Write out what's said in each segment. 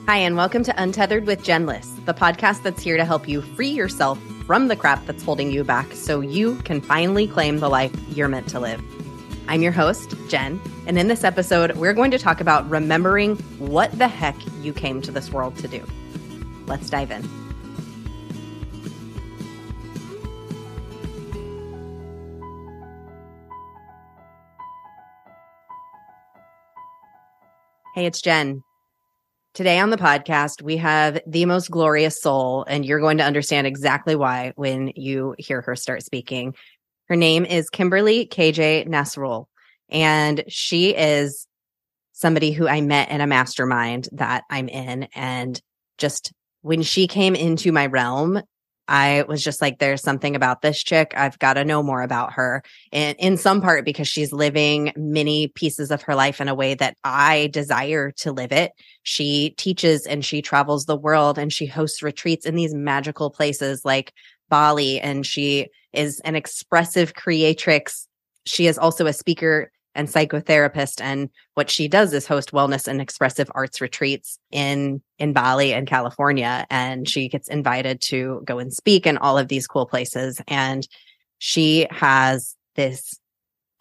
Hi, and welcome to Untethered with Jenless, the podcast that's here to help you free yourself from the crap that's holding you back so you can finally claim the life you're meant to live. I'm your host, Jen, and in this episode, we're going to talk about remembering what the heck you came to this world to do. Let's dive in. Hey, it's Jen. Today on the podcast, we have the most glorious soul, and you're going to understand exactly why when you hear her start speaking. Her name is Kimberly KJ Nasrul, and she is somebody who I met in a mastermind that I'm in. And just when she came into my realm, I was just like, there's something about this chick. I've got to know more about her. And in some part because she's living many pieces of her life in a way that I desire to live it. She teaches and she travels the world and she hosts retreats in these magical places like Bali. And she is an expressive creatrix. She is also a speaker and psychotherapist. And what she does is host wellness and expressive arts retreats in Bali and California. And she gets invited to go and speak in all of these cool places. And she has this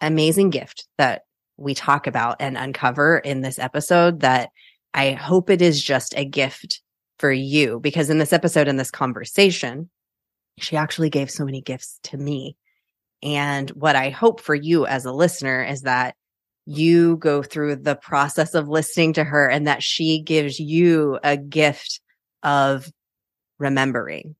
amazing gift that we talk about and uncover in this episode that I hope it is just a gift for you, because in this episode, in this conversation, she actually gave so many gifts to me. And what I hope for you as a listener is that you go through the process of listening to her and that she gives you a gift of remembering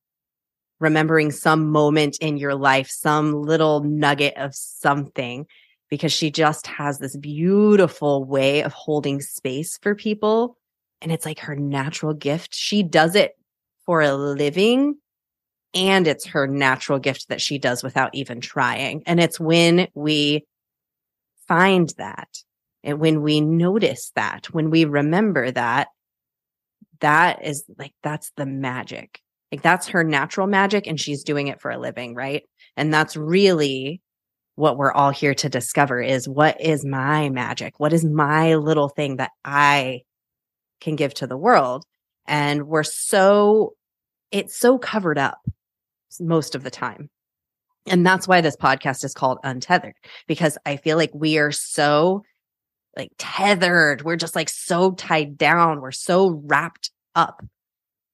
some moment in your life, some little nugget of something, because she just has this beautiful way of holding space for people. And it's like her natural gift. She does it for a living. And it's her natural gift that she does without even trying. And it's when we find that and when we notice that, when we remember that, that is like, that's the magic. Like that's her natural magic and she's doing it for a living, right? And that's really what we're all here to discover is what is my magic? What is my little thing that I can give to the world? And it's so covered up most of the time. And that's why this podcast is called Untethered, because I feel like we are so like tethered. We're just like so tied down. We're so wrapped up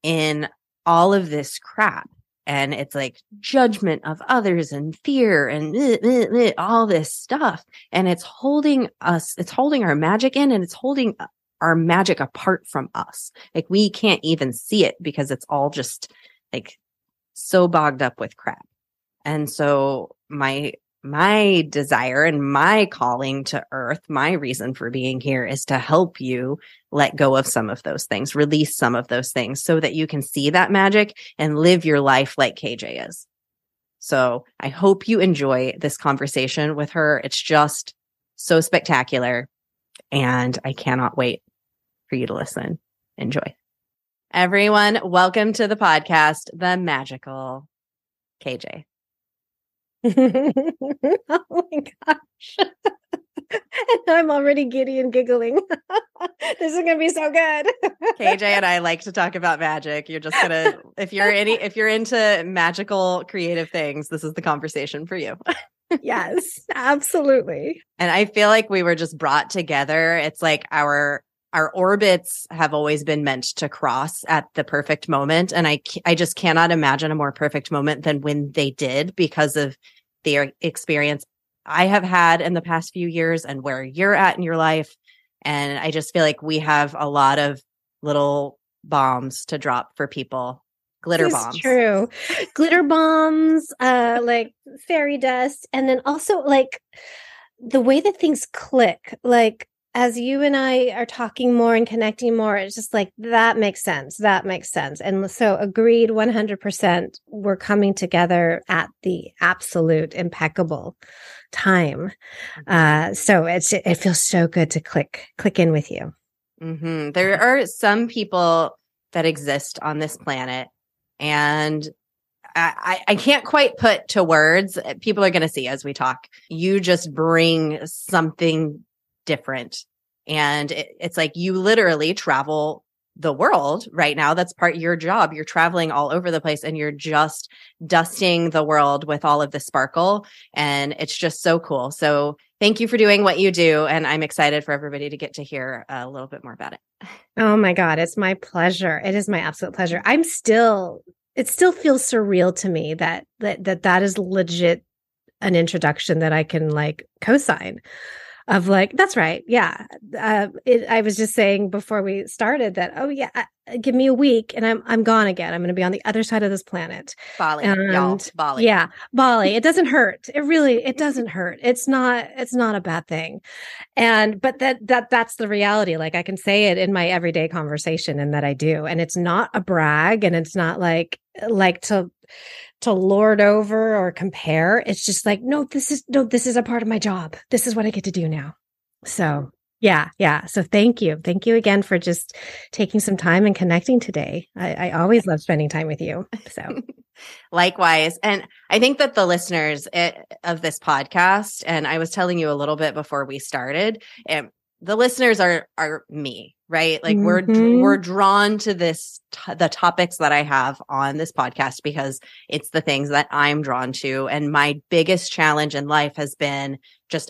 in all of this crap. And it's like judgment of others and fear and all this stuff. And it's holding our magic in, and it's holding our magic apart from us. Like we can't even see it because it's all just like so bogged up with crap. And so my desire and my calling to earth, my reason for being here is to help you let go of some of those things, release some of those things so that you can see that magic and live your life like KJ is. So I hope you enjoy this conversation with her. It's just so spectacular and I cannot wait for you to listen. Enjoy. Everyone, welcome to the podcast, the magical KJ. Oh my gosh. I'm already giddy and giggling. This is going to be so good. KJ and I like to talk about magic. You're just going to, if you're into magical creative things, this is the conversation for you. Yes, absolutely. And I feel like we were just brought together. It's like our orbits have always been meant to cross at the perfect moment. And I just cannot imagine a more perfect moment than when they did, because of the experience I have had in the past few years and where you're at in your life. And I just feel like we have a lot of little bombs to drop for people. Glitter bombs. True. Glitter bombs, like fairy dust. And then also like the way that things click, like as you and I are talking more and connecting more, it's just like, that makes sense. That makes sense. And so agreed 100%, we're coming together at the absolute impeccable time. So it feels so good to click in with you. Mm-hmm. There are some people that exist on this planet, and I can't quite put to words. People are going to see as we talk. You just bring something different. And it's like you literally travel the world right now. That's part of your job. You're traveling all over the place and you're just dusting the world with all of the sparkle. And it's just so cool. So thank you for doing what you do. And I'm excited for everybody to get to hear a little bit more about it. Oh my God. It's my pleasure. It is my absolute pleasure. it still feels surreal to me that is legit an introduction that I can like co-sign. Of like, that's right. Yeah. I was just saying before we started that, oh yeah, give me a week and I'm gone again. I'm going to be on the other side of this planet. Bali, y'all. Bali. Yeah. Bali. It doesn't hurt. It doesn't hurt. It's not a bad thing. But that's the reality. Like I can say it in my everyday conversation and that I do. And it's not a brag and it's not like to lord over or compare. It's just like, this is a part of my job. This is what I get to do now. So yeah. So thank you. Thank you again for just taking some time and connecting today. I always love spending time with you. So likewise. And I think that the listeners of this podcast, and I was telling you a little bit before we started, the listeners are me, right? Like we're drawn to the topics that I have on this podcast because it's the things that I'm drawn to. And my biggest challenge in life has been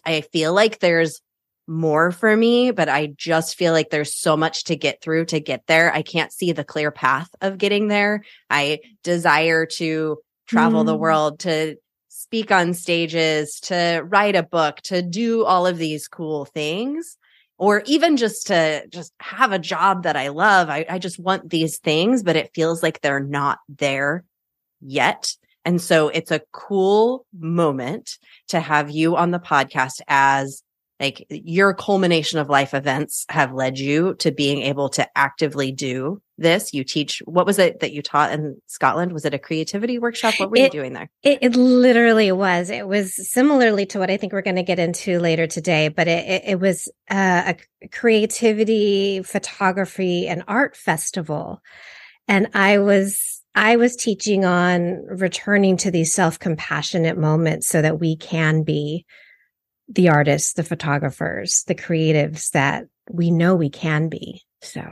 I feel like there's more for me, but I just feel like there's so much to get through to get there. I can't see the clear path of getting there. I desire to travel the world, to speak on stages, to write a book, to do all of these cool things. Or even just to have a job that I love. I just want these things, but it feels like they're not there yet. And so it's a cool moment to have you on the podcast as like your culmination of life events have led you to being able to actively do this. You teach, what was it that you taught in Scotland? Was it a creativity workshop? What were you doing there? It literally was. It was similarly to what I think we're going to get into later today, but it was a creativity, photography, and art festival. And I was teaching on returning to these self-compassionate moments so that we can be the artists, the photographers, the creatives that we know we can be. So,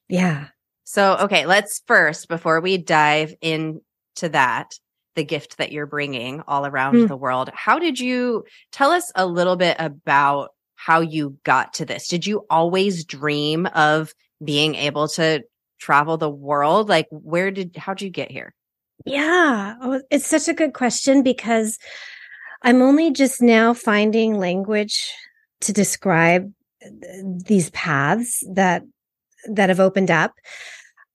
yeah. So, okay, let's first, before we dive into that, the gift that you're bringing all around the world, how did you tell us a little bit about how you got to this? Did you always dream of being able to travel the world? Like, how'd you get here? Yeah, it's such a good question because I'm only just now finding language to describe these paths that have opened up.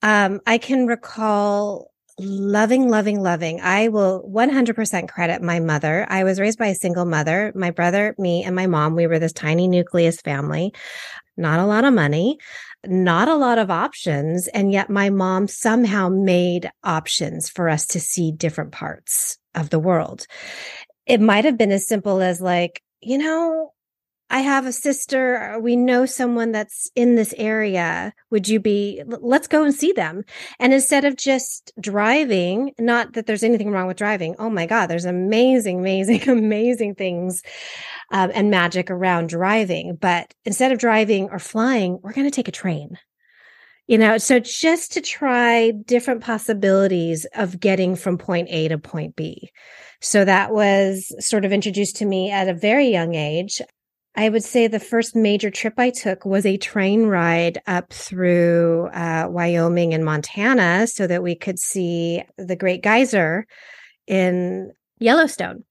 I can recall loving. I will 100% credit my mother. I was raised by a single mother. My brother, me, and my mom, we were this tiny nucleus family. Not a lot of money, not a lot of options. And yet my mom somehow made options for us to see different parts of the world. It might have been as simple as like, I have a sister, we know someone that's in this area. Let's go and see them. And instead of just driving, not that there's anything wrong with driving. Oh my God, there's amazing things and magic around driving. But instead of driving or flying, we're going to take a train. So just to try different possibilities of getting from point A to point B. So that was sort of introduced to me at a very young age. I would say the first major trip I took was a train ride up through Wyoming and Montana so that we could see the Great Geyser in Yellowstone.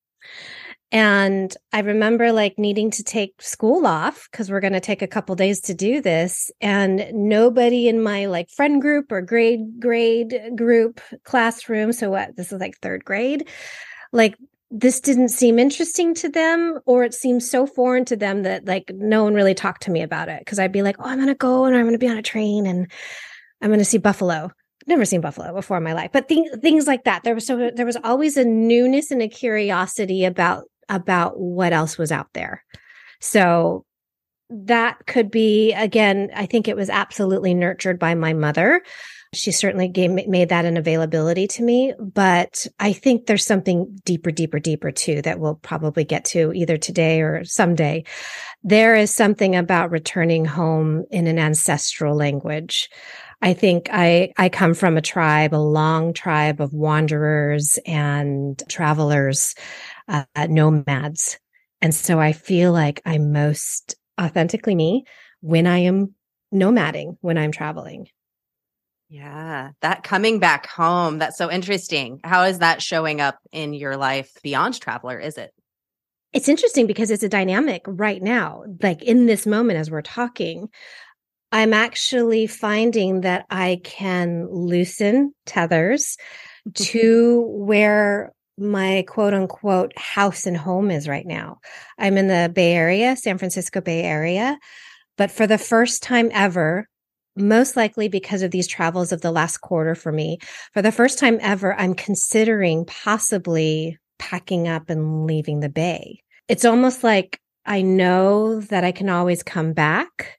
And I remember like needing to take school off because we're going to take a couple days to do this. And nobody in my like friend group or grade group classroom. So this is like third grade. Like this didn't seem interesting to them, or it seemed so foreign to them that like no one really talked to me about it. Cause I'd be like, oh, I'm going to go and I'm going to be on a train and I'm going to see buffalo. Never seen buffalo before in my life, but things like that. There was always a newness and a curiosity about what else was out there. So that could be, again, I think it was absolutely nurtured by my mother. She certainly made that an availability to me, but I think there's something deeper, deeper, deeper too that we'll probably get to either today or someday. There is something about returning home in an ancestral language. I think I come from a long tribe of wanderers and travelers, nomads. And so I feel like I'm most authentically me when I am nomading, when I'm traveling. Yeah, that coming back home, that's so interesting. How is that showing up in your life beyond Traveler, is it? It's interesting because it's a dynamic right now. Like in this moment as we're talking, I'm actually finding that I can loosen tethers to where my quote unquote house and home is right now. I'm in the Bay Area, San Francisco Bay Area, but for the first time ever, most likely because of these travels of the last quarter for me, for the first time ever, I'm considering possibly packing up and leaving the Bay. It's almost like I know that I can always come back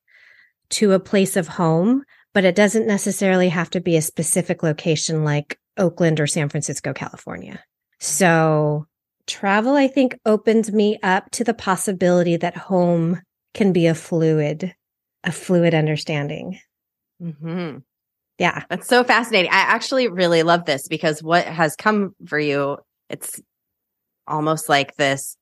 to a place of home, but it doesn't necessarily have to be a specific location like Oakland or San Francisco, California. So travel, I think, opened me up to the possibility that home can be a fluid understanding. Mm-hmm. Yeah. That's so fascinating. I actually really love this because what has come for you, it's almost like this,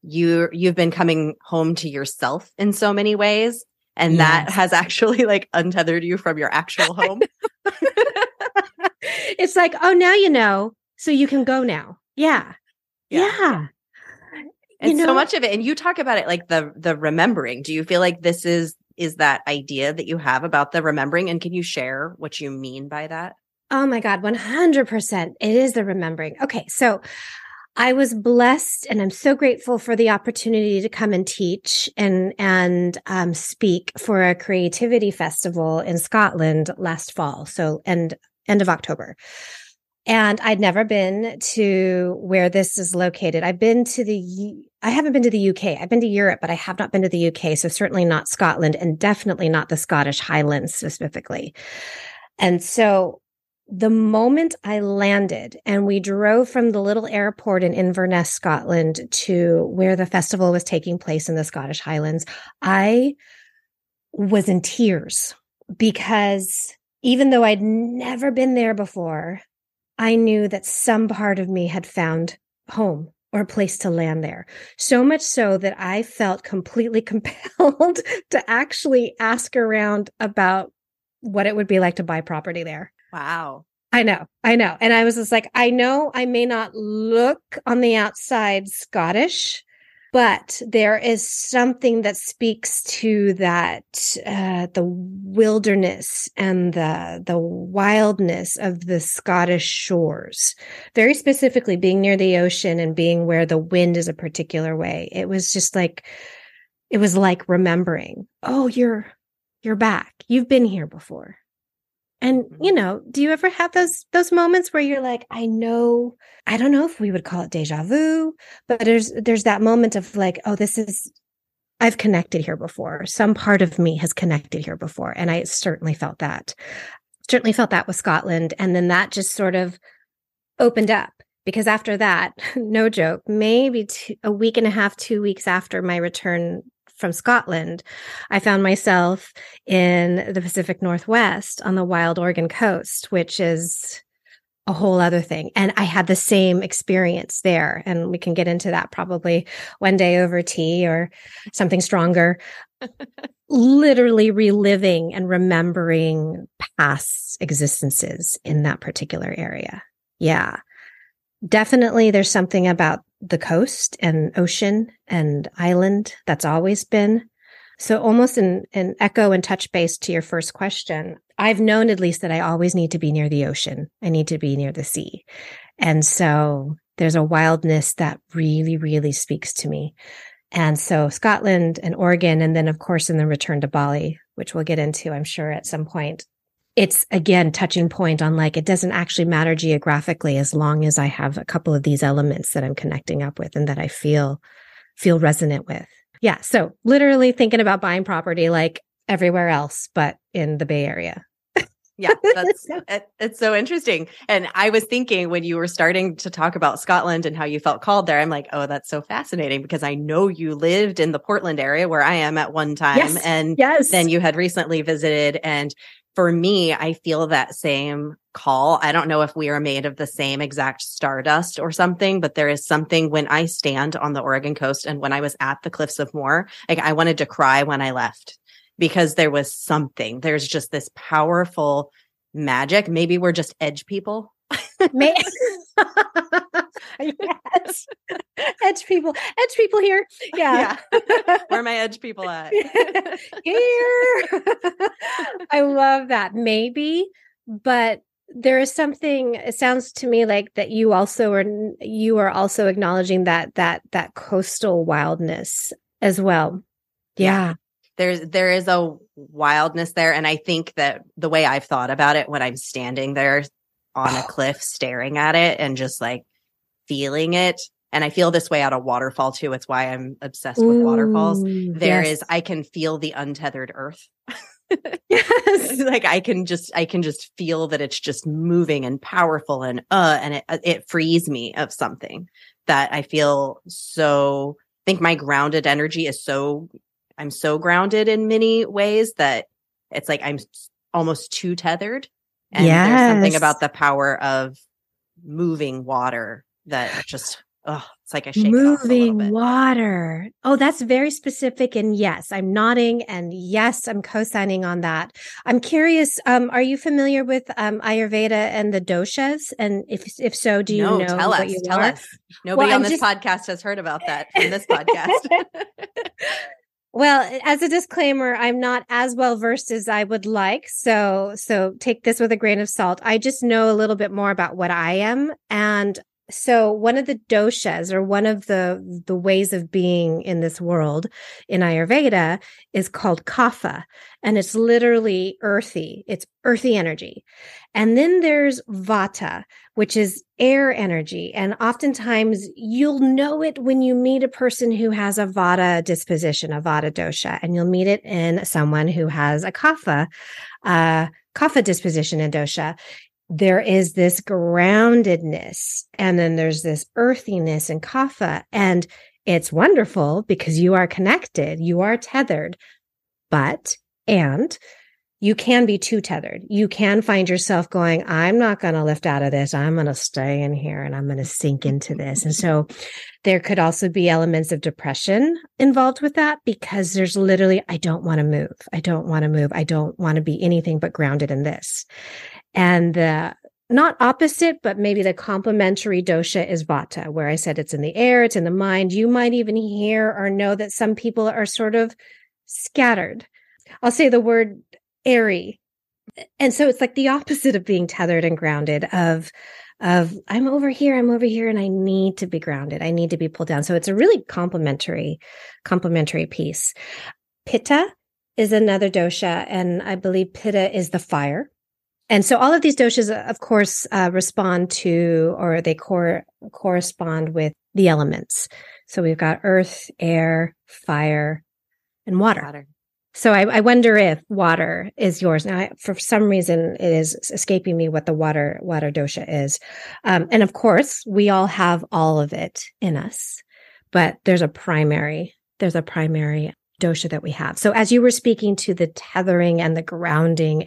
you've been coming home to yourself in so many ways. And that has actually like untethered you from your actual home. It's like, oh, now you know, so you can go now. Yeah. And so much of it, and you talk about it like the remembering. Do you feel like this is that idea that you have about the remembering? And can you share what you mean by that? Oh my God, 100%. It is the remembering. Okay. So I was blessed and I'm so grateful for the opportunity to come and teach and speak for a creativity festival in Scotland last fall. So end of October. And I'd never been to where this is located. I haven't been to the UK. I've been to Europe, but I have not been to the UK. So certainly not Scotland and definitely not the Scottish Highlands specifically. And so the moment I landed and we drove from the little airport in Inverness, Scotland to where the festival was taking place in the Scottish Highlands, I was in tears because even though I'd never been there before, I knew that some part of me had found home or a place to land there. So much so that I felt completely compelled to actually ask around about what it would be like to buy property there. Wow. I know. And I was just like, I know I may not look on the outside Scottish, but there is something that speaks to that, the wilderness and the wildness of the Scottish shores, very specifically being near the ocean and being where the wind is a particular way. It was just like, it was like remembering, oh, you're back. You've been here before. And, do you ever have those moments where you're like, I don't know if we would call it deja vu, but there's that moment of like, oh, I've connected here before. Some part of me has connected here before. And I certainly felt that with Scotland. And then that just sort of opened up because after that, no joke, maybe a week and a half, 2 weeks after my return from Scotland, I found myself in the Pacific Northwest on the wild Oregon coast, which is a whole other thing. And I had the same experience there. And we can get into that probably one day over tea or something stronger. Literally reliving and remembering past existences in that particular area. Yeah. Definitely there's something about the coast and ocean and island that's always been. So almost an echo and touch base to your first question. I've known at least that I always need to be near the ocean. I need to be near the sea. And so there's a wildness that really, really speaks to me. And so Scotland and Oregon, and then of course in the return to Bali, which we'll get into, I'm sure at some point. It's again, touching point on like, it doesn't actually matter geographically as long as I have a couple of these elements that I'm connecting up with and that I feel resonant with. Yeah. So literally thinking about buying property like everywhere else, but in the Bay Area. Yeah, it's so interesting. And I was thinking when you were starting to talk about Scotland and how you felt called there, I'm like, oh, that's so fascinating because I know you lived in the Portland area where I am at one time. Yes. And yes. then you had recently visited. And for me, I feel that same call. I don't know if we are made of the same exact stardust or something, but there is something when I stand on the Oregon coast and when I was at the Cliffs of Moher, like I wanted to cry when I left. Because there's just this powerful magic. Maybe we're just edge people. Yes. Edge people here. Yeah. Where are my edge people at? Here. I love that. Maybe, but there is something, it sounds to me like that you are also acknowledging that coastal wildness as well. Yeah. There is a wildness there. And I think that the way I've thought about it when I'm standing there on a cliff, staring at it and just like feeling it. And I feel this way at a waterfall too. It's why I'm obsessed with waterfalls. I can feel the untethered earth. Yes. Like I can just feel that it's just moving and powerful and it frees me of something that I feel I think my grounded energy is I'm so grounded in many ways that it's like I'm almost too tethered. And there's something about the power of moving water that just, it's like I shake it off a little bit. Water. Oh, that's very specific. And yes, I'm nodding. And yes, I'm co-signing on that. I'm curious, are you familiar with Ayurveda and the doshas? And if so, do you know tell what you tell are? us. Nobody on this podcast has heard about that from this podcast. Well, as a disclaimer, I'm not as well versed as I would like. So take this with a grain of salt. I just know a little bit more about what I am. And so one of the doshas or one of the ways of being in this world in Ayurveda is called kapha. And it's literally earthy. It's earthy energy. And then there's vata, which is air energy. And oftentimes you'll know it when you meet a person who has a vata disposition, a vata dosha, and you'll meet it in someone who has a kapha disposition and dosha. There is this groundedness, and then there's this earthiness and kapha. And it's wonderful because you are connected, you are tethered, and you can be too tethered. You can find yourself going, I'm not going to lift out of this. I'm going to stay in here and I'm going to sink into this. And so there could also be elements of depression involved with that because there's literally, I don't want to move. I don't want to move. I don't want to be anything but grounded in this. And the not opposite, but maybe the complementary dosha is vata, where I said it's in the air, it's in the mind. You might even hear or know that some people are sort of scattered. I'll say the word airy. And so it's like the opposite of being tethered and grounded of I'm over here and I need to be grounded. I need to be pulled down. So it's a really complementary piece. Pitta is another dosha, and I believe Pitta is the fire. And so all of these doshas, of course, respond to, or they correspond with the elements. So we've got earth, air, fire, and water. So I wonder if water is yours. Now, for some reason, it is escaping me what the water dosha is. And of course, we all have all of it in us, but there's a primary dosha that we have. So as you were speaking to the tethering and the grounding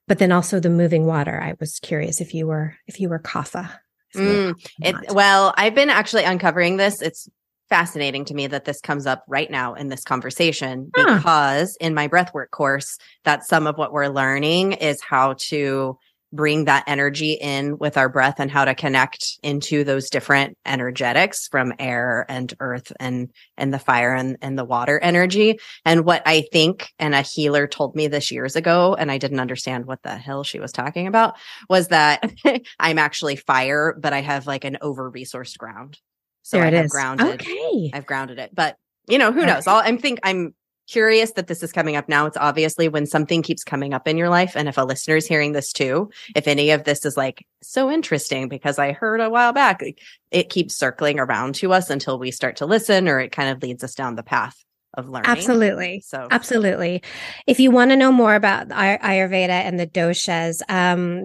but then also the moving water, I was curious if you were kapha. Well, I've been actually uncovering this. It's fascinating to me that this comes up right now in this conversation because in my breathwork course, that's some of what we're learning is how to bring that energy in with our breath and how to connect into those different energetics from air and earth and the fire and the water energy. And what I think, and a healer told me this years ago, and I didn't understand what the hell she was talking about, was that I'm actually fire, but I have like an over-resourced ground. So there I it have is. grounded. Okay. I've grounded it, but who knows? I'm curious that this is coming up now. It's obviously when something keeps coming up in your life. And if a listener's hearing this too, if any of this is like so interesting because I heard a while back, like, it keeps circling around to us until we start to listen, or it kind of leads us down the path of learning. Absolutely. So absolutely. If you want to know more about Ayurveda and the doshas,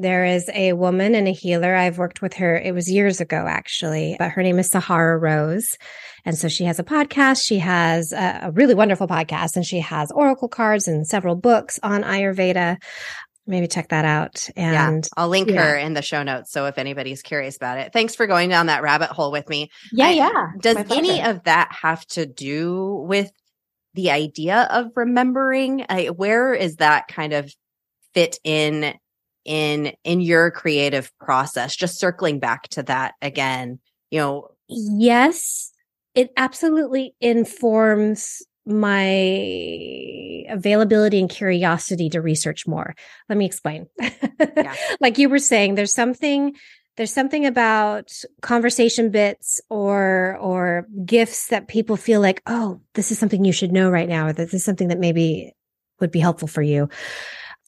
there is a woman and a healer. I've worked with her. It was years ago, actually, but her name is Sahara Rose. And so she has a podcast. She has a really wonderful podcast, and she has oracle cards and several books on Ayurveda. Maybe check that out. And I'll link her in the show notes. So if anybody's curious about it, thanks for going down that rabbit hole with me. Does any of that have to do with the idea of remembering? Where is that kind of fit in your creative process? Just circling back to that again, Yes, it absolutely informs my availability and curiosity to research more. Let me explain. Yeah. Like you were saying, there's something about conversation bits or gifts that people feel like, oh, this is something you should know right now, or this is something that maybe would be helpful for you.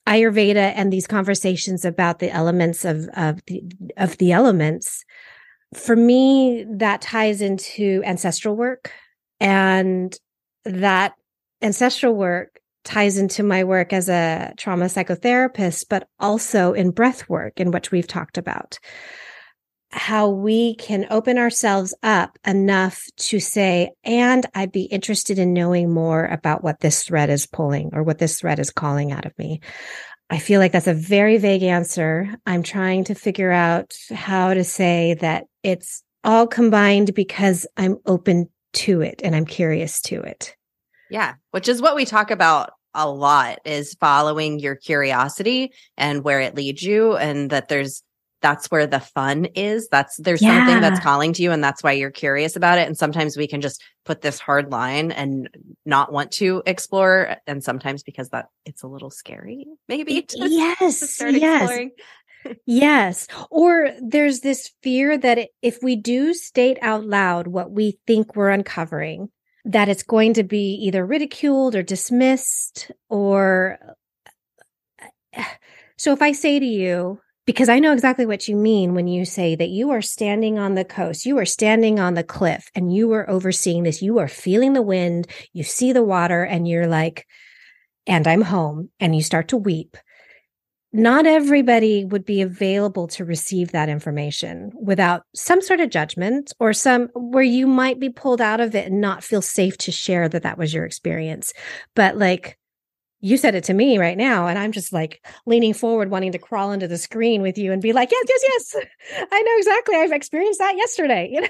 Ayurveda and these conversations about the elements of the elements, for me, that ties into ancestral work, and that ancestral work ties into my work as a trauma psychotherapist, but also in breath work, in which we've talked about how we can open ourselves up enough to say, and I'd be interested in knowing more about what this thread is pulling or what this thread is calling out of me. I feel like that's a very vague answer. I'm trying to figure out how to say that it's all combined because I'm open to it and I'm curious to it. Yeah, which is what we talk about a lot, is following your curiosity and where it leads you, and that's where the fun is. There's something that's calling to you, and that's why you're curious about it. And sometimes we can just put this hard line and not want to explore, and sometimes because that it's a little scary, maybe to start exploring. Yes. Or there's this fear that if we do state out loud what we think we're uncovering, that it's going to be either ridiculed or dismissed, or so if I say to you, because I know exactly what you mean when you say that you are standing on the coast, you are standing on the cliff, and you are overseeing this, you are feeling the wind, you see the water, and you're like, and I'm home, and you start to weep. Not everybody would be available to receive that information without some sort of judgment, or some where you might be pulled out of it and not feel safe to share that was your experience. But like you said it to me right now, and I'm just like leaning forward, wanting to crawl into the screen with you and be like, yes. I know exactly. I've experienced that yesterday,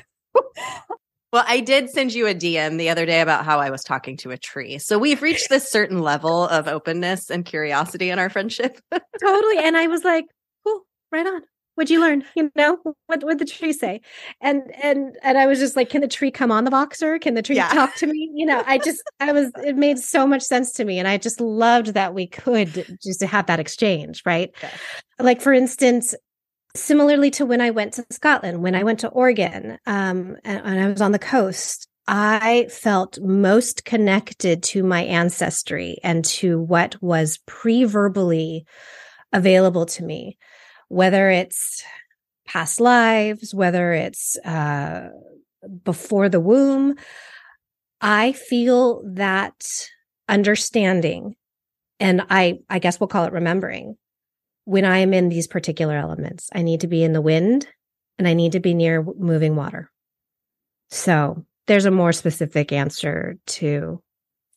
Well, I did send you a DM the other day about how I was talking to a tree. So we've reached this certain level of openness and curiosity in our friendship. Totally. And I was like, oh, right on. What'd you learn? What would the tree say? And I was just like, can the tree come on the boxer? Can the tree talk to me? It made so much sense to me. And I just loved that we could just have that exchange, right? Yeah. Like, for instance, similarly to when I went to Scotland, when I went to Oregon, and I was on the coast, I felt most connected to my ancestry and to what was pre-verbally available to me, whether it's past lives, whether it's before the womb. I feel that understanding, and I guess we'll call it remembering, when I am in these particular elements. I need to be in the wind, and I need to be near moving water. So there's a more specific answer to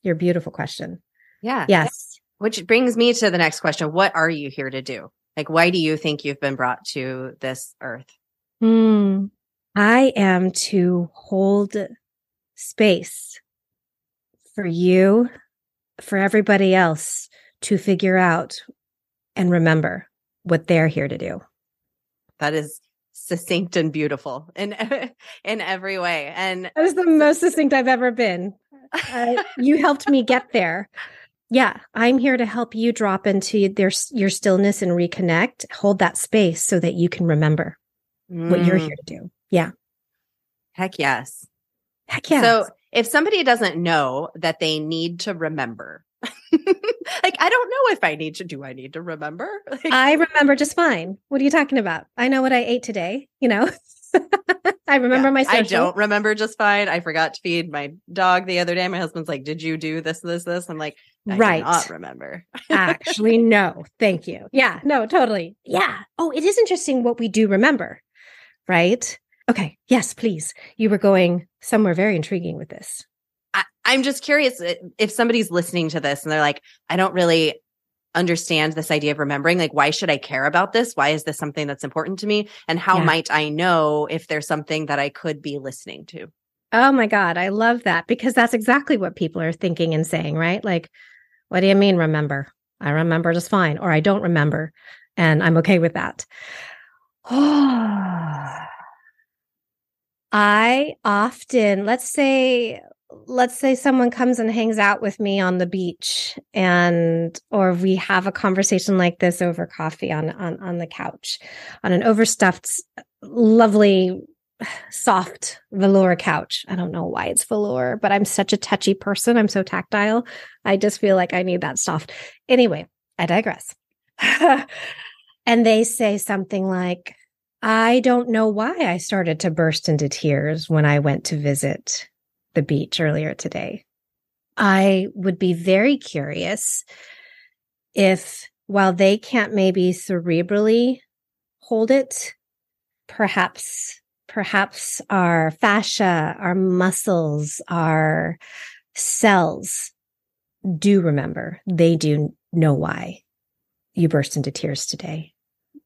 your beautiful question. Yeah. Yes. Which brings me to the next question. What are you here to do? Like, why do you think you've been brought to this earth? I am to hold space for you, for everybody else to figure out and remember what they're here to do. That is succinct and beautiful in every way. And that was the most succinct I've ever been. You helped me get there. Yeah, I'm here to help you drop into your stillness and reconnect, hold that space so that you can remember what you're here to do. Yeah. Heck yes. Heck yes. So if somebody doesn't know that they need to remember, like, I don't know if do I need to remember? Like, I remember just fine. What are you talking about? I know what I ate today, I remember my social. I don't remember just fine. I forgot to feed my dog the other day. My husband's like, did you do this, this, this? I'm like, I do not remember. Actually, no. Thank you. Yeah, no, totally. Yeah. Oh, it is interesting what we do remember, right? Okay. Yes, please. You were going somewhere very intriguing with this. I'm just curious if somebody's listening to this and they're like, I don't really understand this idea of remembering. Like, why should I care about this? Why is this something that's important to me? And how might I know if there's something that I could be listening to? Oh my God. I love that, because that's exactly what people are thinking and saying, right? Like, what do you mean remember? I remember just fine, or I don't remember, and I'm okay with that. I often, let's say someone comes and hangs out with me on the beach, or we have a conversation like this over coffee on the couch, on an overstuffed, lovely, soft velour couch. I don't know why it's velour, but I'm such a touchy person. I'm so tactile. I just feel like I need that soft. Anyway, I digress. And they say something like, I don't know why I started to burst into tears when I went to visit the beach earlier today. I would be very curious if, while they can't maybe cerebrally hold it, perhaps our fascia, our muscles, our cells do remember. They do know why you burst into tears today,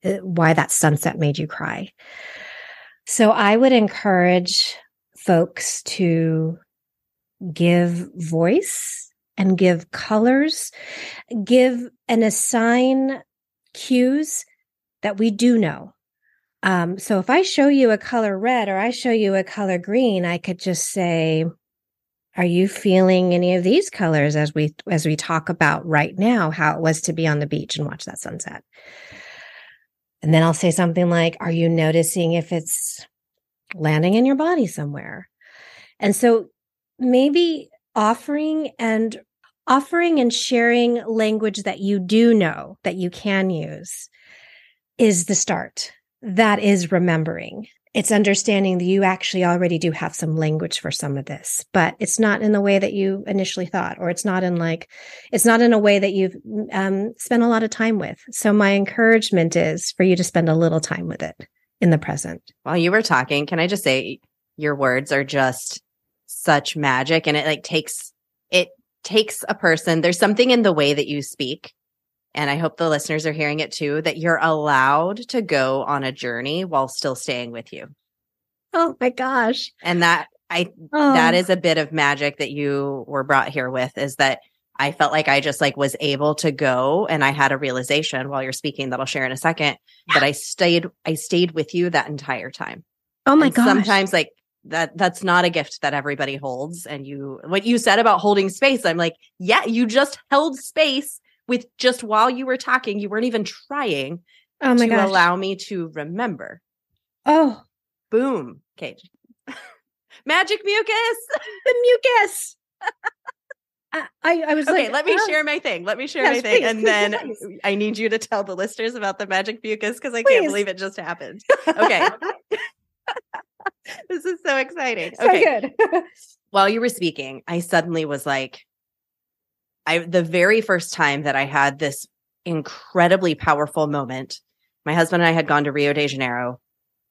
why that sunset made you cry. So I would encourage folks to give voice and give colors, give and assign cues that we do know. So if I show you a color red or I show you a color green, I could just say, are you feeling any of these colors as we talk about right now, how it was to be on the beach and watch that sunset? And then I'll say something like, are you noticing if it's landing in your body somewhere? And so maybe offering and sharing language that you do know, that you can use, is the start. That is remembering. It's understanding that you actually already do have some language for some of this, but it's not in the way that you initially thought, or it's not in a way that you've spent a lot of time with. So my encouragement is for you to spend a little time with it in the present. While you were talking, can I just say your words are just such magic, and it takes a person. There's something in the way that you speak, and I hope the listeners are hearing it too, that you're allowed to go on a journey while still staying with you. Oh my gosh. And that is a bit of magic that you were brought here with, is that I felt like I just was able to go, and I had a realization while you're speaking that I'll share in a second, that I stayed with you that entire time. Oh my gosh. Sometimes that's not a gift that everybody holds. And what you said about holding space, I'm like, yeah, you just held space with just while you were talking. You weren't even trying to allow me to remember. Oh, boom. KJ. Magic mucus. The mucus. I was okay, let me share my thing. Please, and then I need you to tell the listeners about the magic mucus, because I can't believe it just happened. Okay. This is so exciting. Okay. So good. While you were speaking, I suddenly was like, the very first time that I had this incredibly powerful moment, my husband and I had gone to Rio de Janeiro,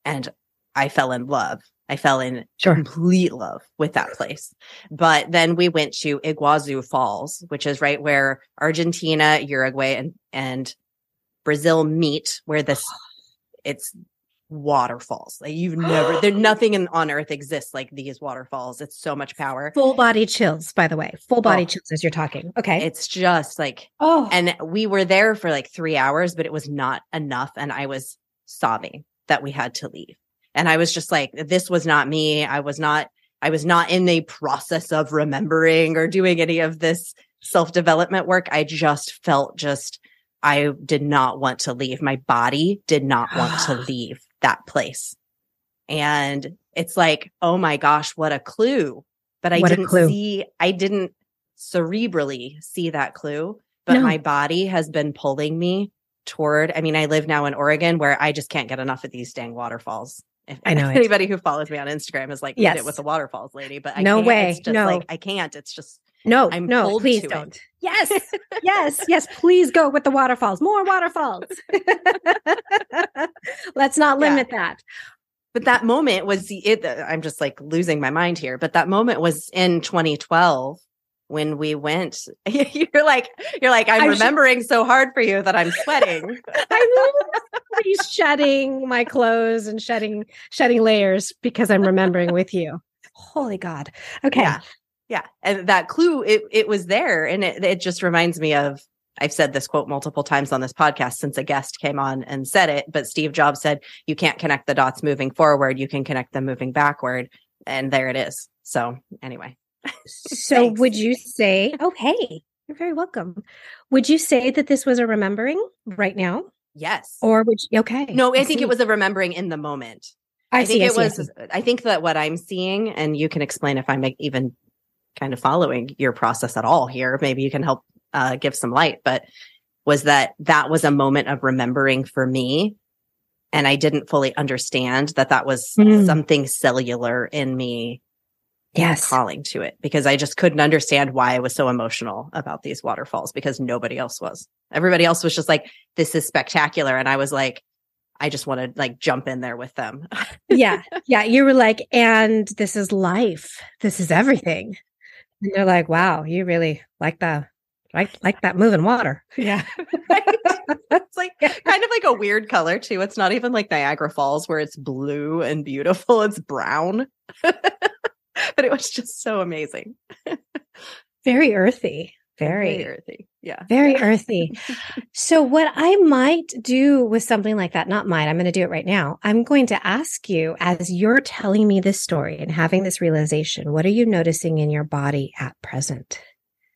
and I fell in love. I fell in complete love with that place. But then we went to Iguazu Falls, which is right where Argentina, Uruguay, and Brazil meet, where it's waterfalls. Nothing on earth exists like these waterfalls. It's so much power. Full body chills, by the way. Full body chills as you're talking. Okay. It's just and we were there for 3 hours, but it was not enough. And I was sobbing that we had to leave. And I was just like, this was not me. I was not in the process of remembering or doing any of this self-development work. I just felt I did not want to leave. My body did not want to leave that place. And it's like, oh my gosh, what a clue but I What a didn't clue. I didn't cerebrally see that clue, but my body has been pulling me toward, I mean, I live now in Oregon where I just can't get enough of these dang waterfalls. If I know anybody who follows me on Instagram is like, yes. Get it with the waterfalls, lady, but I no can't. way. It's just no. like, I can't. It's just, no, I'm no, pulled please to don't. it. Yes, yes, please go with the waterfalls. More waterfalls. Let's not limit that. But that moment was I'm just like losing my mind here. But that moment was in 2012 when we went. You're like, I'm remembering so hard for you that I'm sweating. I'm literally shedding my clothes and shedding layers because I'm remembering with you. Holy God. Okay. Yeah. And that clue, it was there. And it just reminds me of, I've said this quote multiple times on this podcast since a guest came on and said it, but Steve Jobs said, you can't connect the dots moving forward. You can connect them moving backward. And there it is. So anyway. So would you say, oh, hey, you're very welcome. Would you say that this was a remembering right now? Yes. Or would you, okay. No, I think it was a remembering in the moment. I think that what I'm seeing, and you can explain if I'm even kind of following your process at all here, maybe you can help give some light, but was that was a moment of remembering for me. And I didn't fully understand that was something cellular in me. Yes. Calling to it, because I just couldn't understand why I was so emotional about these waterfalls, because nobody else was. Everybody else was just like, this is spectacular. And I was like, I just want to like jump in there with them. Yeah. You were like, and this is life. This is everything. And they're like, wow, you really like that moving water. Yeah. Right? It's like kind of like a weird color too. It's not even like Niagara Falls where it's blue and beautiful. It's brown. But it was just so amazing. Very earthy. Very earthy. Yeah. Very earthy. So what I might do with something like that, not might, I'm going to do it right now. I'm going to ask you, as you're telling me this story and having this realization, what are you noticing in your body at present?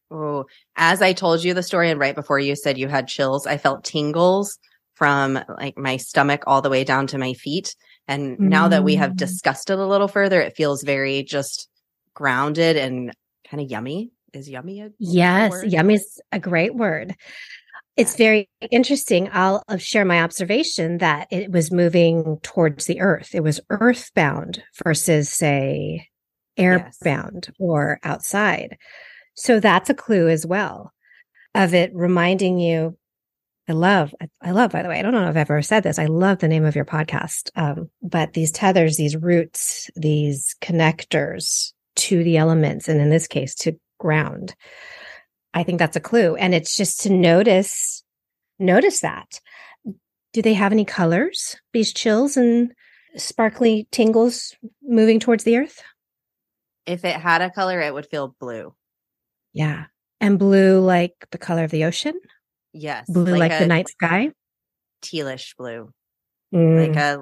Oh, as I told you the story and right before you said you had chills, I felt tingles from like my stomach all the way down to my feet. And now that we have discussed it a little further, it feels very just grounded and kind of yummy. Is yummy yes, yummy is a great word. It's very interesting. I'll share my observation that it was moving towards the earth. It was earthbound versus, say, airbound or outside. So that's a clue as well of it reminding you. I love, by the way, I don't know if I've ever said this. I love the name of your podcast. But these tethers, these roots, these connectors to the elements, and in this case, to ground. I think that's a clue. And it's just to notice that. Do they have any colors? These chills and sparkly tingles moving towards the earth? If it had a color, it would feel blue. Yeah. And blue like the color of the ocean? Yes. Blue like the night sky? Tealish blue. Like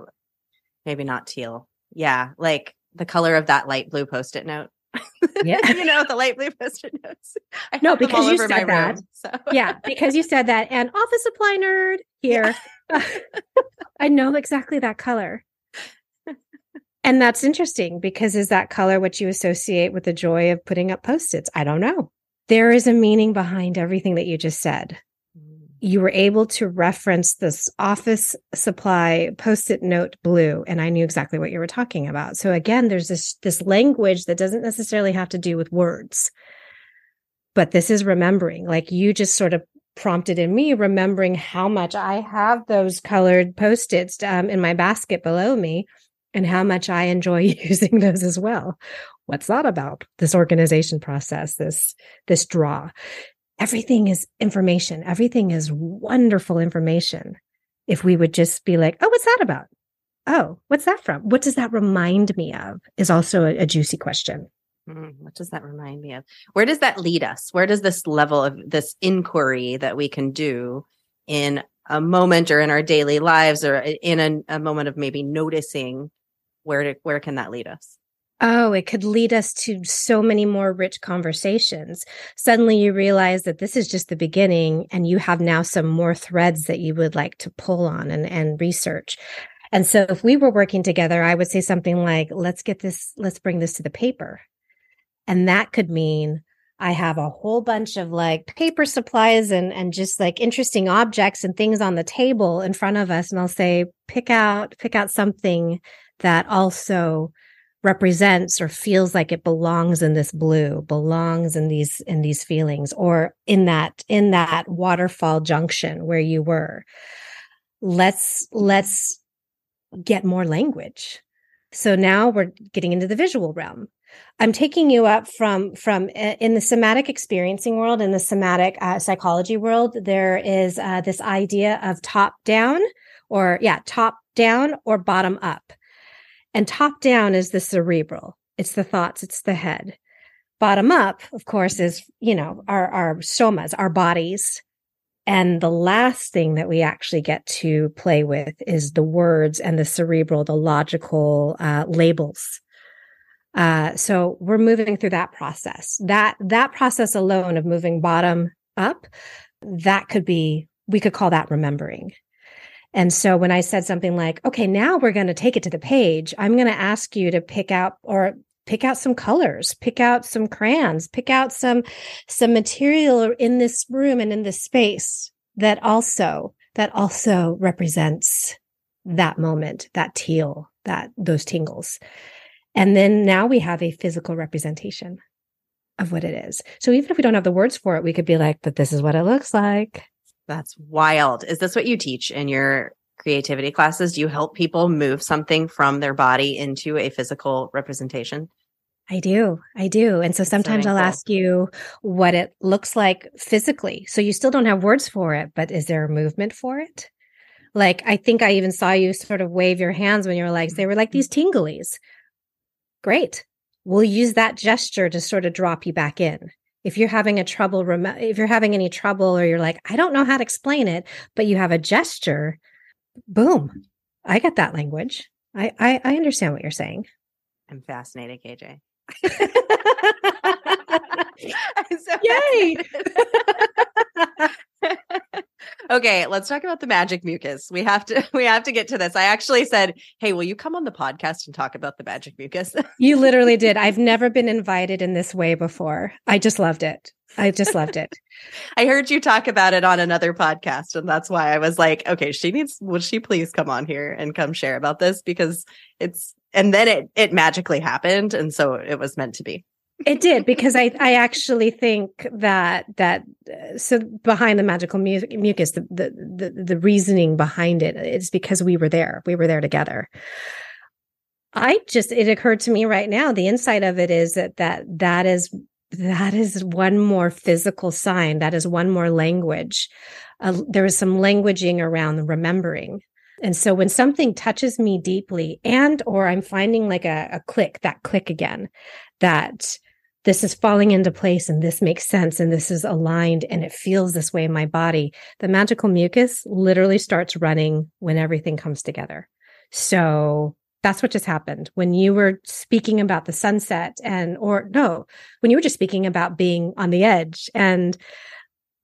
maybe not teal. Yeah. Like the color of that light blue Post-it note. Yeah. The light blue Post-it notes. No, because you said that. Room, so. Yeah, because you said that. And office supply nerd here. Yeah. I know exactly that color. And that's interesting because is that color what you associate with the joy of putting up Post-its? I don't know. There is a meaning behind everything that you just said. You were able to reference this office supply Post-it note blue, and I knew exactly what you were talking about. So again, there's this language that doesn't necessarily have to do with words, but this is remembering. Like you just sort of prompted in me remembering how much I have those colored Post-its in my basket below me, and how much I enjoy using those as well. What's that about? This organization process, this draw. Everything is information. Everything is wonderful information. If we would just be like, oh, what's that about? Oh, what's that from? What does that remind me of? Is also a juicy question. What does that remind me of? Where does that lead us? Where does this level of this inquiry that we can do in a moment or in our daily lives or in a moment of maybe noticing, where can that lead us? Oh, it could lead us to so many more rich conversations. Suddenly you realize that this is just the beginning and you have now some more threads that you would like to pull on and research. And so if we were working together, I would say something like, let's bring this to the paper. And that could mean I have a whole bunch of like paper supplies and just like interesting objects and things on the table in front of us. And I'll say, pick out something that also represents or feels like it belongs in this blue, belongs in these feelings, or in that waterfall junction where you were. Let's get more language. So now we're getting into the visual realm. I'm taking you up from in the somatic experiencing world, in the somatic psychology world, there is this idea of top down or bottom up. And top down is the cerebral. It's the thoughts, it's the head. Bottom up, of course, is, our somas, our bodies. And the last thing that we actually get to play with is the words and the cerebral, the logical labels. So we're moving through that process. That process alone of moving bottom up, we could call that remembering. And so when I said something like, okay, now we're going to take it to the page, I'm going to ask you to pick out some colors, pick out some crayons, pick out some material in this room and in this space that also represents that moment, that teal, those tingles. And then now we have a physical representation of what it is. So even if we don't have the words for it, we could be like, but this is what it looks like. That's wild. Is this what you teach in your creativity classes? Do you help people move something from their body into a physical representation? I do. And so sometimes I'll ask you what it looks like physically. So you still don't have words for it, but is there a movement for it? Like, I think I even saw you sort of wave your hands when you were like, they were like these tinglies. Great. We'll use that gesture to sort of drop you back in. If you're having any trouble, or you're like, I don't know how to explain it, but you have a gesture, boom, I get that language. I understand what you're saying. I'm fascinated, KJ. Yay! Okay, let's talk about the magic mucus. We have to get to this. I actually said, "Hey, will you come on the podcast and talk about the magic mucus?" You literally did. I've never been invited in this way before. I just loved it. I heard you talk about it on another podcast, and that's why I was like, "Okay, would she please come on here and come share about this?" Because and then it magically happened, and so it was meant to be. It did, because I actually think that so behind the magical mucus, the reasoning behind it is because we were there together. It occurred to me right now, the insight of it is that is one more physical sign. That is one more language. There is some languaging around remembering. And so when something touches me deeply or I'm finding like a click again, that this is falling into place and this makes sense and this is aligned and it feels this way in my body, the magical mucus literally starts running when everything comes together. So that's what just happened when you were speaking about the sunset when you were just speaking about being on the edge and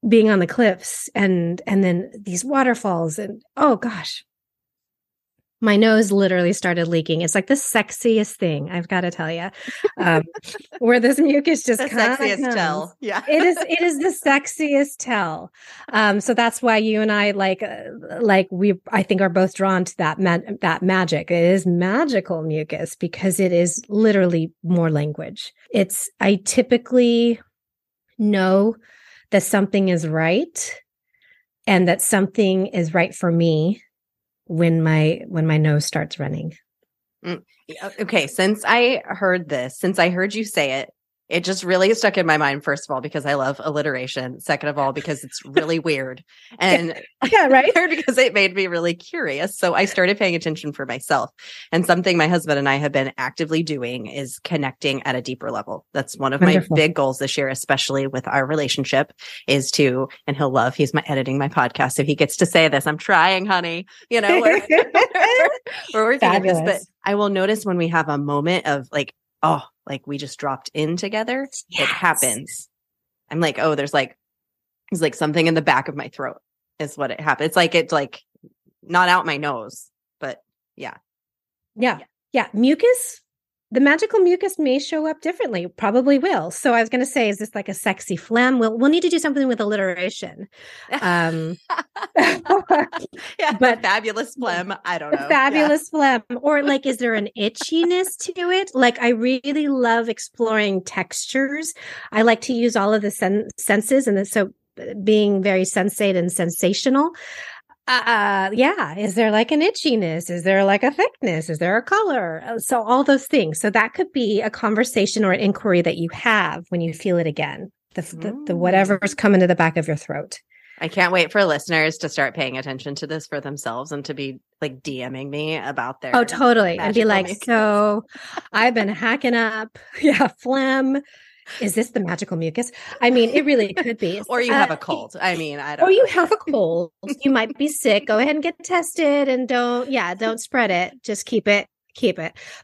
being on the cliffs and then these waterfalls and, oh gosh, my nose literally started leaking. It's like the sexiest thing, I've got to tell you, where this mucus just the sexiest tell. Yeah, it is the sexiest tell. So that's why you and I I think are both drawn to that magic. It is magical mucus because it is literally more language. I typically know that something is right and that something is right for me when my nose starts running. Okay, since I heard you say it, it just really stuck in my mind, first of all, because I love alliteration. Second of all, because it's really weird. And yeah, right. Because it made me really curious. So I started paying attention for myself. And something my husband and I have been actively doing is connecting at a deeper level. That's one of my big goals this year, especially with our relationship, is to, and he's editing my podcast. So he gets to say this. I'm trying, honey. We're working on this. But I will notice when we have a moment of we just dropped in together, yes. It happens. I'm like, oh, there's something in the back of my throat is what it happens. It's like not out my nose, but yeah. Yeah. Mucus the magical mucus may show up differently, probably will. So I was going to say, is this like a sexy phlegm? We'll need to do something with alliteration. Yeah, But fabulous phlegm. I don't know. fabulous phlegm. Or like, is there an itchiness to it? Like, I really love exploring textures. I like to use all of the senses, and so being very sensate and sensational. Yeah. Is there like an itchiness? Is there like a thickness? Is there a color? So all those things. So that could be a conversation or an inquiry that you have when you feel it again. The whatever's coming to the back of your throat. I can't wait for listeners to start paying attention to this for themselves and to be like DMing me about their. Oh, totally. And be like, mucus. so I've been hacking up. Yeah. Phlegm. Is this the magical mucus? I mean, it really could be. Or you have a cold. I mean, I don't know. Or you have a cold. You might be sick. Go ahead and get tested and don't spread it. Just keep it.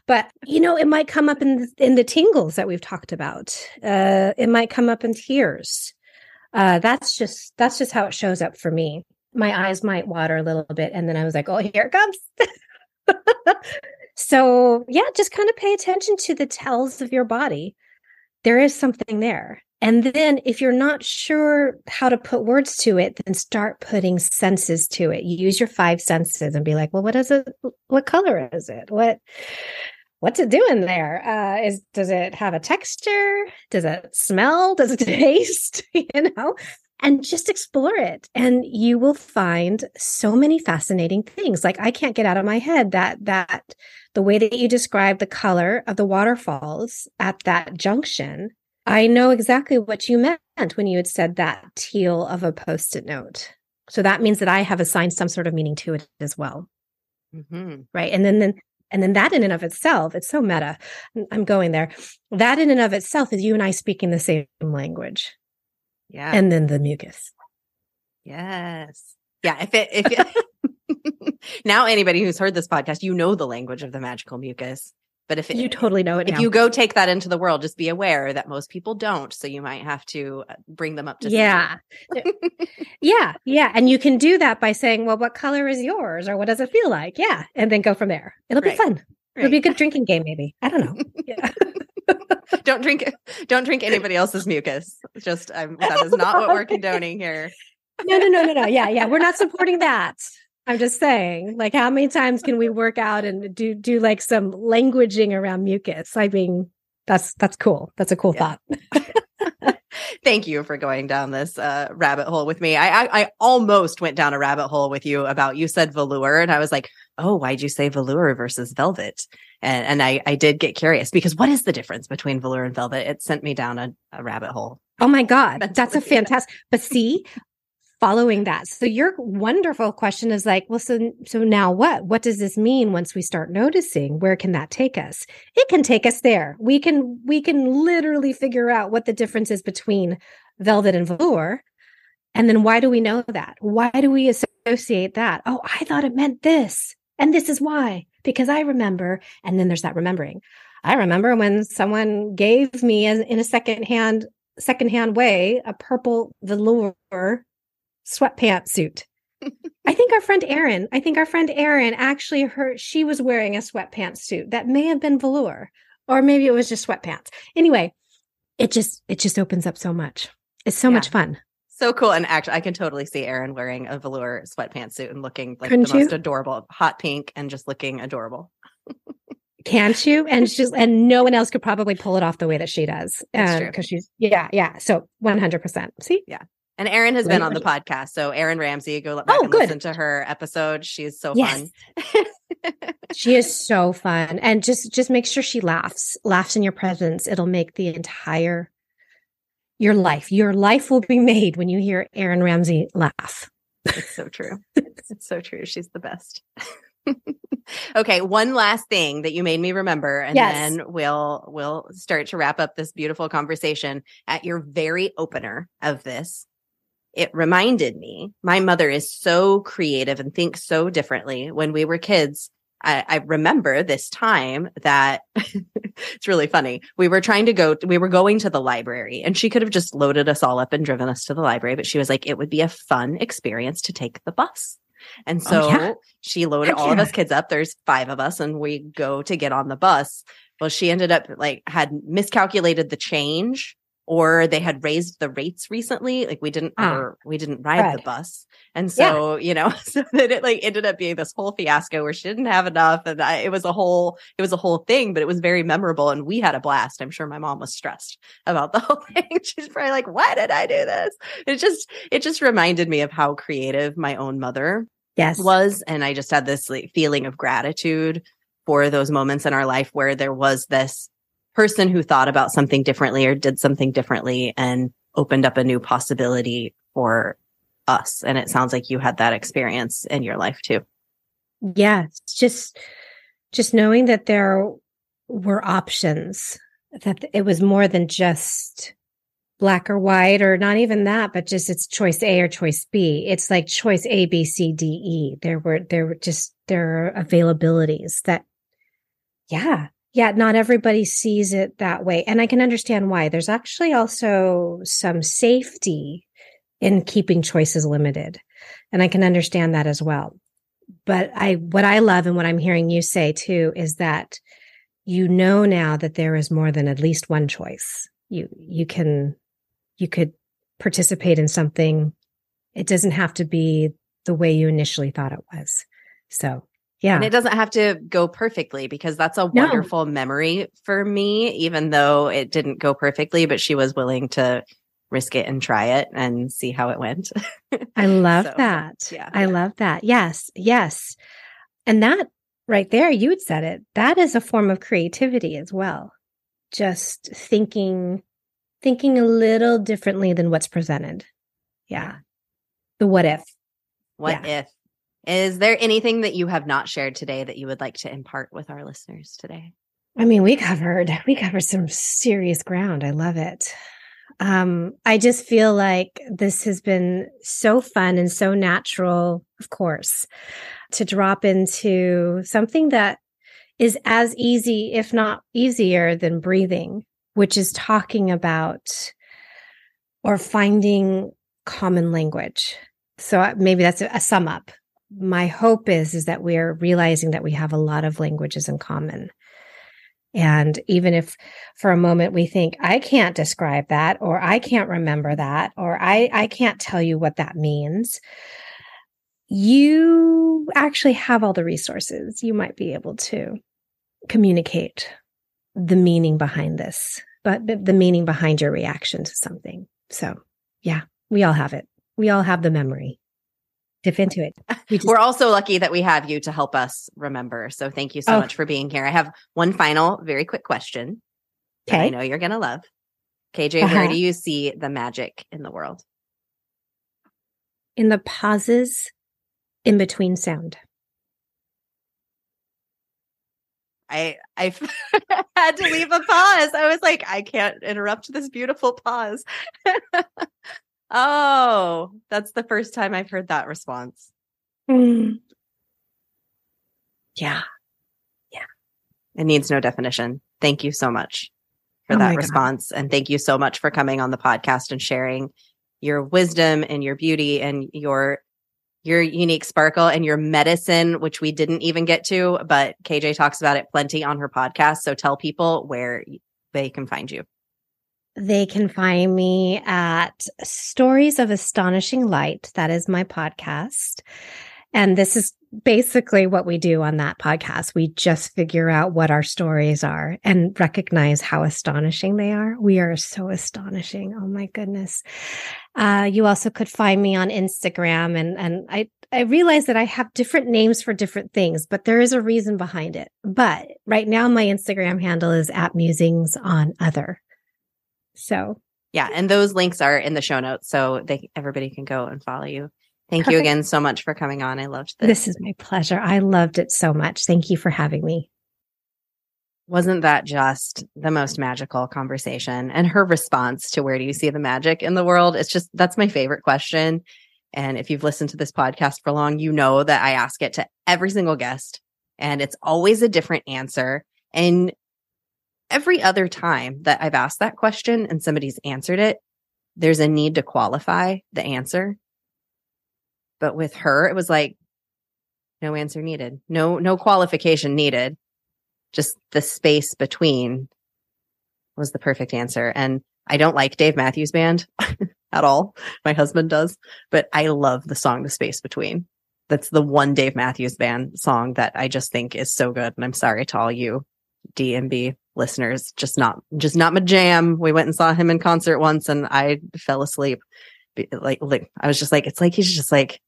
But, it might come up in the tingles that we've talked about. It might come up in tears. That's just how it shows up for me. My eyes might water a little bit. And then I was like, oh, here it comes. So yeah, just kind of pay attention to the tells of your body. There is something there. And then if you're not sure how to put words to it, then start putting senses to it. You use your 5 senses and be like, well, what is it? What color is it? What's it doing there? Does it have a texture? Does it smell? Does it taste? And just explore it. And you will find so many fascinating things. Like, I can't get out of my head that the way that you described the color of the waterfalls at that junction, I know exactly what you meant when you had said that teal of a Post-it note. So that means that I have assigned some sort of meaning to it as well. Mm-hmm. Right. And then that in and of itself, it's so meta. I'm going there. That in and of itself is you and I speaking the same language. Yeah. And then the mucus. Yes. Yeah. If now anybody who's heard this podcast, the language of the magical mucus. But you totally know it. If you go take that into the world, just be aware that most people don't. So you might have to bring them up to speed. Yeah. And you can do that by saying, well, what color is yours? Or what does it feel like? Yeah. And then go from there. It'll be fun. It'll be a good drinking game, maybe. I don't know. Yeah. Don't drink anybody else's mucus. Just that is not what we're condoning here. No. Yeah. We're not supporting that. I'm just saying, like, how many times can we work out and do like some languaging around mucus? I mean, that's cool. That's a cool thought. Thank you for going down this rabbit hole with me. I almost went down a rabbit hole with you about, you said velour, and I was like, oh, why'd you say velour versus velvet? And I did get curious, because what is the difference between velour and velvet? It sent me down a rabbit hole. Oh my God. That's a fantastic, but see, following that. So your wonderful question is like, well, so now what? What does this mean once we start noticing? Where can that take us? It can take us there. We can literally figure out what the difference is between velvet and velour. And then why do we know that? Why do we associate that? Oh, I thought it meant this. And this is why. Because I remember, and then there's that remembering. I remember when someone gave me in a secondhand way a purple velour sweatpants suit. I think our friend Erin actually she was wearing a sweatpants suit that may have been velour, or maybe it was just sweatpants. Anyway, it just opens up so much. It's so much fun. So cool. And actually, I can totally see Erin wearing a velour sweatpants suit and looking like most adorable, hot pink, and just looking adorable. Can't you? And no one else could probably pull it off the way that she does. Because she's, So 100%. See? Yeah. And Erin has been on the podcast. So Erin Ramsey, go back and listen to her episode. She's so fun. She is so fun. And just make sure she laughs in your presence. It'll make your life will be made when you hear Erin Ramsey laugh. It's so true. It's so true. She's the best. Okay. One last thing that you made me remember, and then we'll start to wrap up this beautiful conversation. At your very opener of this, it reminded me, my mother is so creative and thinks so differently. When we were kids, I remember this time that it's really funny. We were going to the library, and she could have just loaded us all up and driven us to the library. But she was like, it would be a fun experience to take the bus. And Oh, yeah. so she loaded Heck all of yeah. us kids up. There's 5 of us and we go to get on the bus. Well, she ended up had miscalculated the change, or they had raised the rates recently. Like we didn't ride the Right. bus. And Yeah. so, so that it ended up being this whole fiasco where she didn't have enough. And it was a whole thing, but it was very memorable and we had a blast. I'm sure my mom was stressed about the whole thing. She's probably like, why did I do this? It just reminded me of how creative my own mother was. And I just had this feeling of gratitude for those moments in our life where there was this person who thought about something differently or did something differently and opened up a new possibility for us. And it sounds like you had that experience in your life too. Yeah. Just knowing that there were options, that it was more than just black or white, or not even that, but just it's choice A or choice B. It's like choice A, B, C, D, E. There are availabilities that, not everybody sees it that way. And I can understand why. There's actually also some safety in keeping choices limited. And I can understand that as well. But what I love and what I'm hearing you say too is that now that there is more than at least one choice. You could participate in something. It doesn't have to be the way you initially thought it was. So, yeah. And it doesn't have to go perfectly, because that's a wonderful memory for me, even though it didn't go perfectly, but she was willing to risk it and try it and see how it went. I love that. Yeah. I love that. Yes. Yes. And that right there, you had said it. That is a form of creativity as well. Just thinking a little differently than what's presented. Yeah. The what if. What if? Is there anything that you have not shared today that you would like to impart with our listeners today? I mean, we covered some serious ground. I love it. I just feel like this has been so fun and so natural, of course, to drop into something that is as easy, if not easier, than breathing, which is talking about or finding common language. So maybe that's a sum up. My hope is that we are realizing that we have a lot of languages in common. And even if for a moment we think, I can't describe that, or I can't remember that, or I can't tell you what that means, you actually have all the resources. You might be able to communicate the meaning behind this, but the meaning behind your reaction to something. So yeah, we all have it. We all have the memory. Dip into it. We're also lucky that we have you to help us remember. So thank you so much for being here. I have one final, very quick question that I know you're going to love. KJ, where do you see the magic in the world? In the pauses in between sound. I had to leave a pause. I was like, I can't interrupt this beautiful pause. Oh, that's the first time I've heard that response. Mm. Yeah. It needs no definition. Thank you so much for that response. God. And thank you so much for coming on the podcast and sharing your wisdom and your beauty and your unique sparkle and your medicine, which we didn't even get to, but KJ talks about it plenty on her podcast. So tell people where they can find you. They can find me at Stories of Astonishing Light. That is my podcast. And this is basically what we do on that podcast. We just figure out what our stories are and recognize how astonishing they are. We are so astonishing. Oh my goodness. You also could find me on Instagram, and I realize that I have different names for different things, but there is a reason behind it. But right now my Instagram handle is @musings_on_other. So yeah, and those links are in the show notes, so everybody can go and follow you. Thank you again so much for coming on. I loved this. This is my pleasure. I loved it so much. Thank you for having me. Wasn't that just the most magical conversation? And her response to where do you see the magic in the world? That's my favorite question. And if you've listened to this podcast for long, you know that I ask it to every single guest, and it's always a different answer. And every other time that I've asked that question and somebody's answered it, there's a need to qualify the answer. But with her, it was like, No answer needed. No qualification needed. Just the space between was the perfect answer. And I don't like Dave Matthews Band at all. My husband does, but I love the song The Space Between. That's the one Dave Matthews Band song that I just think is so good. And I'm sorry to all you D&B listeners, just not my jam. We went and saw him in concert once and I fell asleep. Like I was just like, it's like he's just like,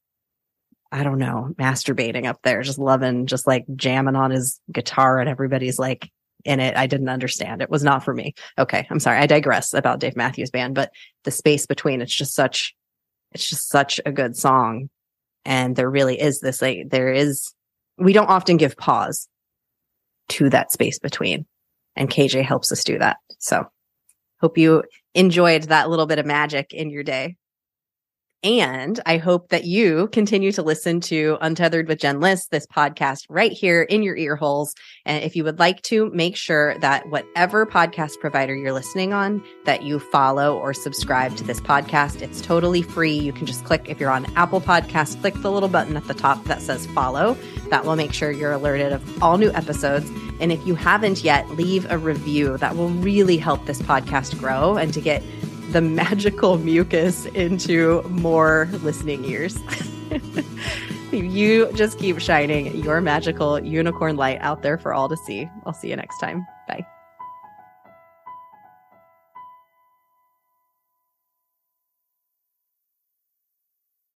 I don't know, masturbating up there, just loving, just like jamming on his guitar and everybody's like in it. I didn't understand. It was not for me. Okay. I'm sorry. I digress about Dave Matthews Band, but The Space Between, it's just such a good song. And there really is this, like, we don't often give pause to that space between, and KJ helps us do that. So hope you enjoyed that little bit of magic in your day. And I hope that you continue to listen to Untethered with Jen Liss, this podcast right here in your ear holes. And if you would like to, make sure that whatever podcast provider you're listening on, that you follow or subscribe to this podcast. It's totally free. You can just click, if you're on Apple Podcasts, click the little button at the top that says follow. That will make sure you're alerted of all new episodes. And if you haven't yet, leave a review. That will really help this podcast grow and to get the magical mucus into more listening ears. You just keep shining your magical unicorn light out there for all to see. I'll see you next time.